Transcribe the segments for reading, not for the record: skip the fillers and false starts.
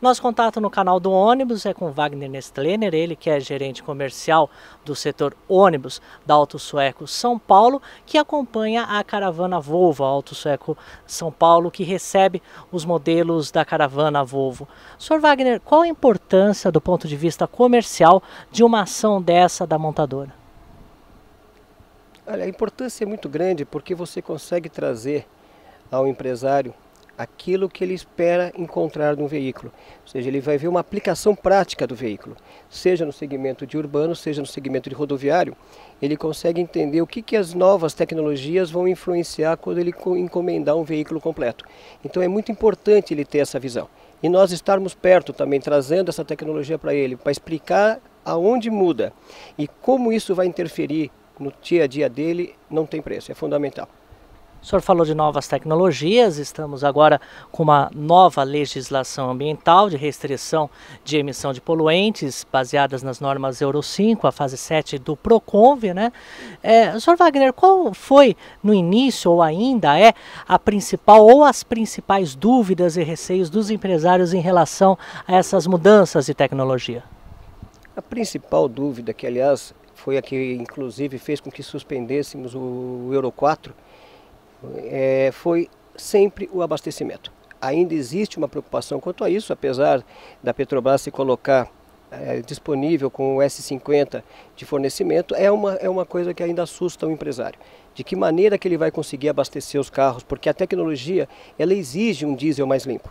Nosso contato no canal do ônibus é com Wagner Nestlener, ele que é gerente comercial do setor ônibus da Auto Sueco São Paulo, que acompanha a caravana Volvo, a Auto Sueco São Paulo, que recebe os modelos da caravana Volvo. Sr. Wagner, qual a importância do ponto de vista comercial de uma ação dessa da montadora? Olha, a importância é muito grande porque você consegue trazer ao empresário aquilo que ele espera encontrar no veículo. Ou seja, ele vai ver uma aplicação prática do veículo, seja no segmento de urbano, seja no segmento de rodoviário. Ele consegue entender o que as novas tecnologias vão influenciar quando ele encomendar um veículo completo. Então é muito importante ele ter essa visão. E nós estarmos perto também, trazendo essa tecnologia para ele, para explicar aonde muda e como isso vai interferir no dia a dia dele, não tem preço, é fundamental. O senhor falou de novas tecnologias, estamos agora com uma nova legislação ambiental de restrição de emissão de poluentes, baseadas nas normas Euro 5, a fase 7 do Proconv, né? Sr. Wagner, qual foi no início ou ainda é a principal ou as principais dúvidas e receios dos empresários em relação a essas mudanças de tecnologia? A principal dúvida, que aliás foi a que inclusive fez com que suspendêssemos o Euro 4, foi sempre o abastecimento. Ainda existe uma preocupação quanto a isso, apesar da Petrobras se colocar disponível com o S50 de fornecimento, é uma coisa que ainda assusta o empresário. De que maneira que ele vai conseguir abastecer os carros, porque a tecnologia ela exige um diesel mais limpo.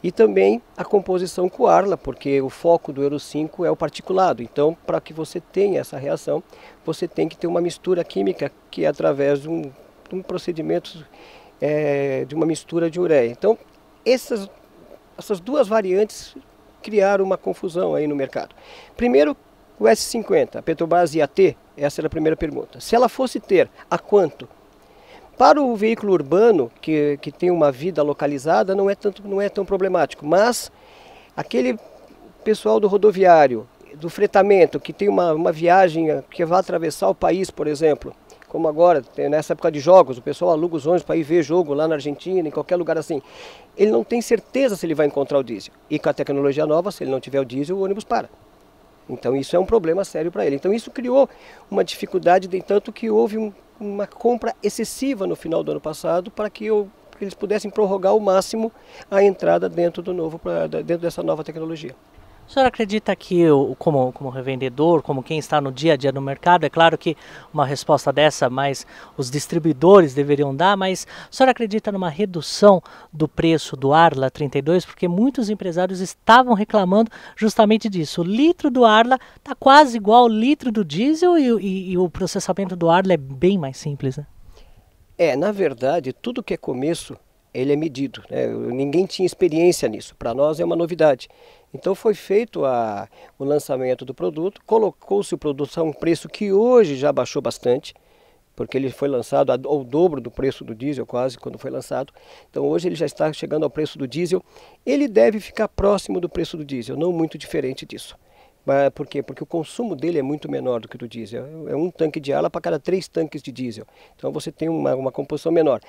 E também a composição com Arla, porque o foco do Euro 5 é o particulado. Então, para que você tenha essa reação, você tem que ter uma mistura química que é através de um procedimento de uma mistura de ureia. Então, essas duas variantes criaram uma confusão aí no mercado. Primeiro, o S50, a Petrobras ia ter? Essa era a primeira pergunta. Se ela fosse ter, a quanto? Para o veículo urbano, que tem uma vida localizada, não é tão problemático, mas aquele pessoal do rodoviário, do fretamento, que tem uma viagem que vai atravessar o país, por exemplo, como agora, nessa época de jogos, o pessoal aluga os ônibus para ir ver jogo lá na Argentina, em qualquer lugar assim. Ele não tem certeza se ele vai encontrar o diesel. E com a tecnologia nova, se ele não tiver o diesel, o ônibus para. Então isso é um problema sério para ele. Então isso criou uma dificuldade, de tanto que houve uma compra excessiva no final do ano passado para que eles pudessem prorrogar ao máximo a entrada dentro dessa nova tecnologia. O senhor acredita que, como revendedor, como quem está no dia a dia no mercado, é claro que uma resposta dessa, mas os distribuidores deveriam dar, mas o senhor acredita numa redução do preço do Arla 32? Porque muitos empresários estavam reclamando justamente disso. O litro do Arla está quase igual ao litro do diesel e o processamento do Arla é bem mais simples, né? Na verdade, tudo que é começo, ele é medido, né? Ninguém tinha experiência nisso, para nós é uma novidade. Então foi feito o lançamento do produto, colocou-se o produto a um preço que hoje já baixou bastante, porque ele foi lançado ao dobro do preço do diesel quase quando foi lançado. Então hoje ele já está chegando ao preço do diesel, ele deve ficar próximo do preço do diesel, não muito diferente disso. Por quê? Porque o consumo dele é muito menor do que o do diesel, é um tanque de Arla para cada 3 tanques de diesel, então você tem uma composição menor.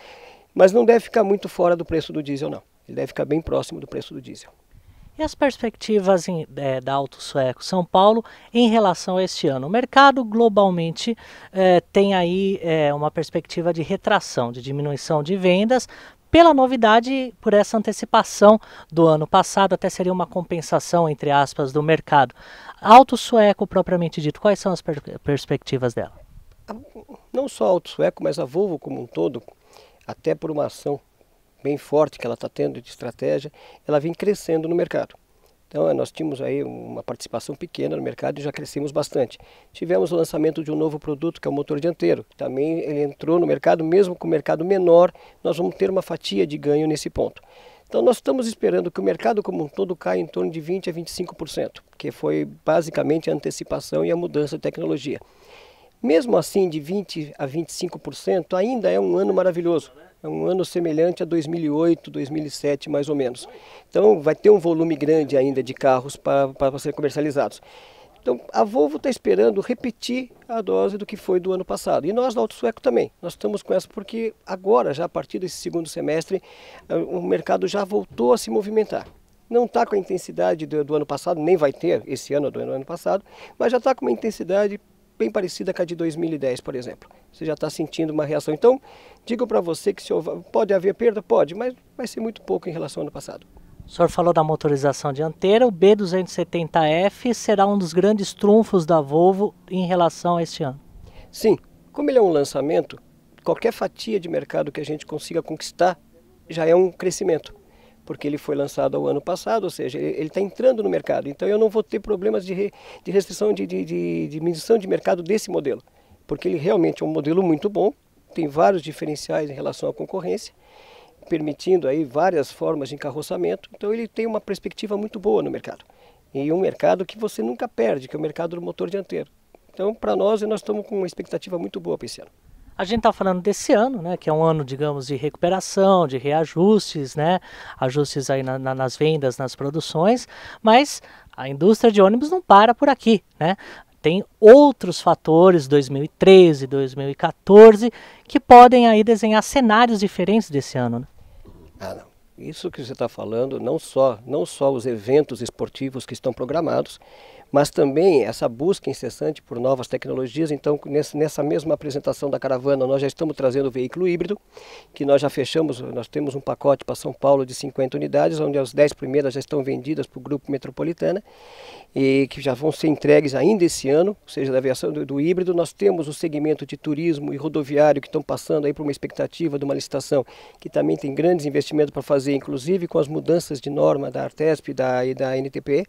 Mas não deve ficar muito fora do preço do diesel não, ele deve ficar bem próximo do preço do diesel. E as perspectivas da Auto Sueco São Paulo em relação a este ano? O mercado globalmente tem aí uma perspectiva de retração, de diminuição de vendas, pela novidade, por essa antecipação do ano passado, até seria uma compensação, entre aspas, do mercado. Auto Sueco, propriamente dito, quais são as perspectivas dela? Não só a Auto Sueco, mas a Volvo como um todo, até por uma ação bem forte que ela está tendo de estratégia, ela vem crescendo no mercado. Então nós tínhamos aí uma participação pequena no mercado e já crescemos bastante. Tivemos o lançamento de um novo produto que é o motor dianteiro. Também ele entrou no mercado, mesmo com o mercado menor, nós vamos ter uma fatia de ganho nesse ponto. Então nós estamos esperando que o mercado como um todo caia em torno de 20% a 25%, que foi basicamente a antecipação e a mudança de tecnologia. Mesmo assim, de 20% a 25% ainda é um ano maravilhoso. É um ano semelhante a 2008, 2007 mais ou menos. Então vai ter um volume grande ainda de carros para ser comercializados. Então a Volvo está esperando repetir a dose do que foi do ano passado. E nós da Auto Sueco também. Nós estamos com essa porque agora, já a partir desse segundo semestre, o mercado já voltou a se movimentar. Não está com a intensidade do ano passado, nem vai ter esse ano do ano passado, mas já está com uma intensidade bem parecida com a de 2010, por exemplo. Você já está sentindo uma reação. Então, digo para você que pode haver perda? Pode, mas vai ser muito pouco em relação ao ano passado. O senhor falou da motorização dianteira, o B270F será um dos grandes trunfos da Volvo em relação a este ano. Sim, como ele é um lançamento, qualquer fatia de mercado que a gente consiga conquistar já é um crescimento, porque ele foi lançado ao ano passado, ou seja, ele está entrando no mercado. Então eu não vou ter problemas de restrição de diminuição de mercado desse modelo, porque ele realmente é um modelo muito bom, tem vários diferenciais em relação à concorrência, permitindo aí várias formas de encarroçamento, então ele tem uma perspectiva muito boa no mercado. E um mercado que você nunca perde, que é o mercado do motor dianteiro. Então, para nós estamos com uma expectativa muito boa para esse ano. A gente está falando desse ano, né, que é um ano, digamos, de recuperação, de reajustes, né, ajustes aí nas vendas, nas produções, mas a indústria de ônibus não para por aqui, né? Tem outros fatores, 2013, 2014, que podem aí desenhar cenários diferentes desse ano, né? Ah, não. Isso que você está falando, não só os eventos esportivos que estão programados, mas também essa busca incessante por novas tecnologias. Então, nessa mesma apresentação da caravana, nós já estamos trazendo o veículo híbrido, que nós já fechamos, nós temos um pacote para São Paulo de 50 unidades, onde as 10 primeiras já estão vendidas para o Grupo Metropolitana, e que já vão ser entregues ainda esse ano, ou seja, da versão do híbrido. Nós temos o segmento de turismo e rodoviário que estão passando aí por uma expectativa de uma licitação que também tem grandes investimentos para fazer, inclusive com as mudanças de norma da Artesp e da NTP.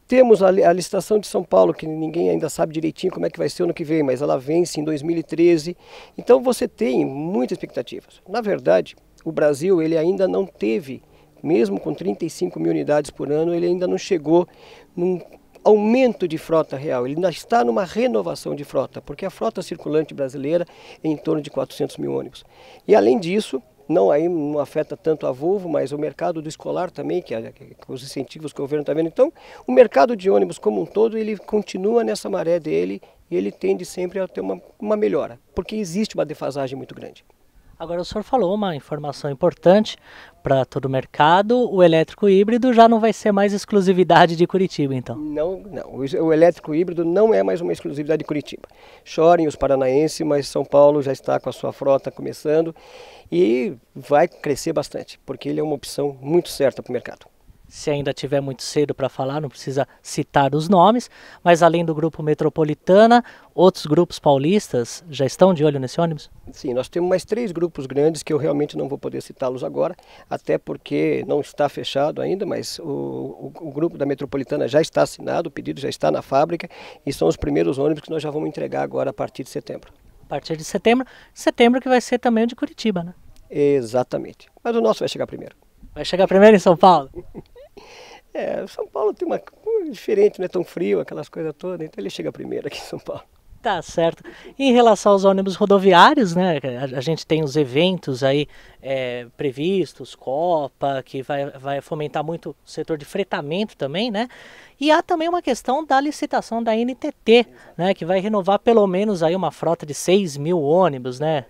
Temos a licitação de São Paulo, que ninguém ainda sabe direitinho como é que vai ser o ano que vem, mas ela vence em 2013. Então você tem muitas expectativas. Na verdade, o Brasil ele ainda não teve, mesmo com 35 mil unidades por ano, ele ainda não chegou num aumento de frota real. Ele ainda está numa renovação de frota, porque a frota circulante brasileira é em torno de 400 mil ônibus. E além disso, não afeta tanto a Volvo, mas o mercado do escolar também, que os incentivos que o governo está vendo. Então, o mercado de ônibus como um todo, ele continua nessa maré dele e ele tende sempre a ter uma melhora, porque existe uma defasagem muito grande. Agora o senhor falou uma informação importante para todo o mercado, o elétrico híbrido já não vai ser mais exclusividade de Curitiba, então? Não, o elétrico híbrido não é mais uma exclusividade de Curitiba. Chorem os paranaenses, mas São Paulo já está com a sua frota começando e vai crescer bastante, porque ele é uma opção muito certa para o mercado. Se ainda tiver muito cedo para falar, não precisa citar os nomes, mas além do Grupo Metropolitana, outros grupos paulistas já estão de olho nesse ônibus? Sim, nós temos mais 3 grupos grandes que eu realmente não vou poder citá-los agora, até porque não está fechado ainda, mas o grupo da Metropolitana já está assinado, o pedido já está na fábrica e são os primeiros ônibus que nós já vamos entregar agora a partir de setembro. A partir de setembro que vai ser também o de Curitiba, né? Exatamente, mas o nosso vai chegar primeiro. Vai chegar primeiro em São Paulo? São Paulo tem uma diferente, não é tão frio, aquelas coisas todas, então ele chega primeiro aqui em São Paulo. Tá certo. Em relação aos ônibus rodoviários, né, a gente tem os eventos aí previstos, Copa, que vai fomentar muito o setor de fretamento também, né? E há também uma questão da licitação da NTT, né, que vai renovar pelo menos aí uma frota de 6 mil ônibus, né?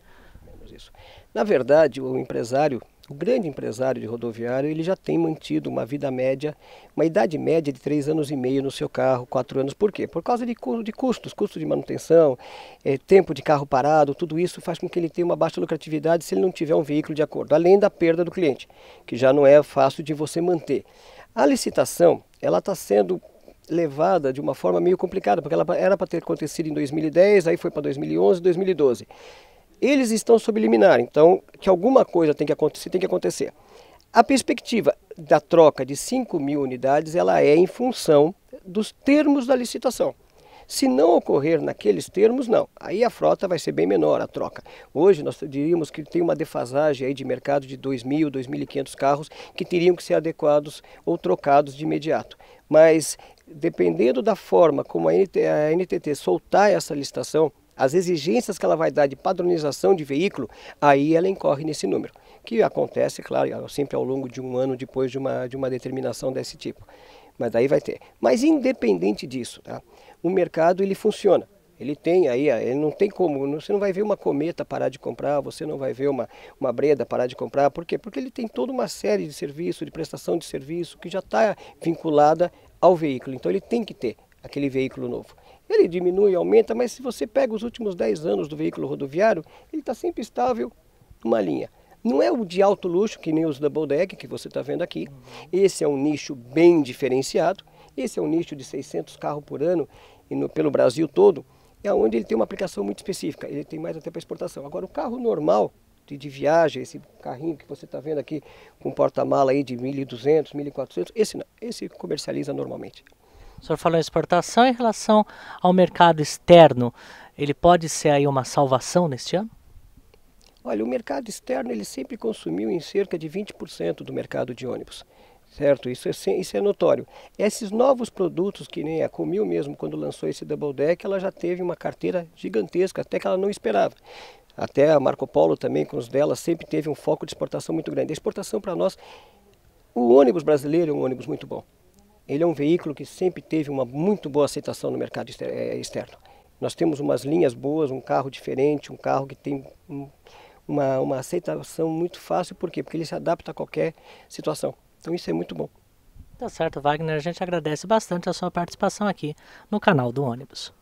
Isso. Na verdade, o grande empresário de rodoviário, ele já tem mantido uma vida média, uma idade média de 3 anos e meio no seu carro, 4 anos. Por quê? Por causa de custos de manutenção, tempo de carro parado, tudo isso faz com que ele tenha uma baixa lucratividade se ele não tiver um veículo de acordo, além da perda do cliente, que já não é fácil de você manter. A licitação, ela está sendo levada de uma forma meio complicada, porque ela era para ter acontecido em 2010, aí foi para 2011, 2012. Eles estão sob liminar, então que alguma coisa tem que acontecer. A perspectiva da troca de 5 mil unidades, ela é em função dos termos da licitação. Se não ocorrer naqueles termos, não. Aí a frota vai ser bem menor, a troca. Hoje nós diríamos que tem uma defasagem aí de mercado de 2.000, 2.500 carros que teriam que ser adequados ou trocados de imediato. Mas dependendo da forma como a NTT soltar essa licitação, as exigências que ela vai dar de padronização de veículo, aí ela incorre nesse número, que acontece, claro, sempre ao longo de um ano depois de uma determinação desse tipo. Mas daí vai ter. Mas independente disso, tá? O mercado ele funciona. Ele tem aí, ele não tem como, você não vai ver uma Cometa parar de comprar, você não vai ver uma Breda parar de comprar. Por quê? Porque ele tem toda uma série de serviços, de prestação de serviço, que já está vinculada ao veículo. Então ele tem que ter aquele veículo novo. Ele diminui, aumenta, mas se você pega os últimos 10 anos do veículo rodoviário, ele está sempre estável numa linha. Não é o de alto luxo, que nem os double deck que você está vendo aqui. Esse é um nicho bem diferenciado. Esse é um nicho de 600 carros por ano pelo Brasil todo. É onde ele tem uma aplicação muito específica, ele tem mais até para exportação. Agora, o carro normal de viagem, esse carrinho que você está vendo aqui, com porta-mala aí de 1.200, 1.400, esse não, esse comercializa normalmente. O senhor falou em exportação, em relação ao mercado externo, ele pode ser aí uma salvação neste ano? Olha, o mercado externo ele sempre consumiu em cerca de 20% do mercado de ônibus. Certo? Isso é notório. Esses novos produtos, que nem a Comil mesmo, quando lançou esse Double Deck, ela já teve uma carteira gigantesca, até que ela não esperava. Até a Marco Polo também, com os dela, sempre teve um foco de exportação muito grande. A exportação para nós, o ônibus brasileiro é um ônibus muito bom. Ele é um veículo que sempre teve uma muito boa aceitação no mercado externo. Nós temos umas linhas boas, um carro diferente, um carro que tem uma aceitação muito fácil. Por quê? Porque ele se adapta a qualquer situação. Então isso é muito bom. Tá certo, Wagner. A gente agradece bastante a sua participação aqui no canal do ônibus.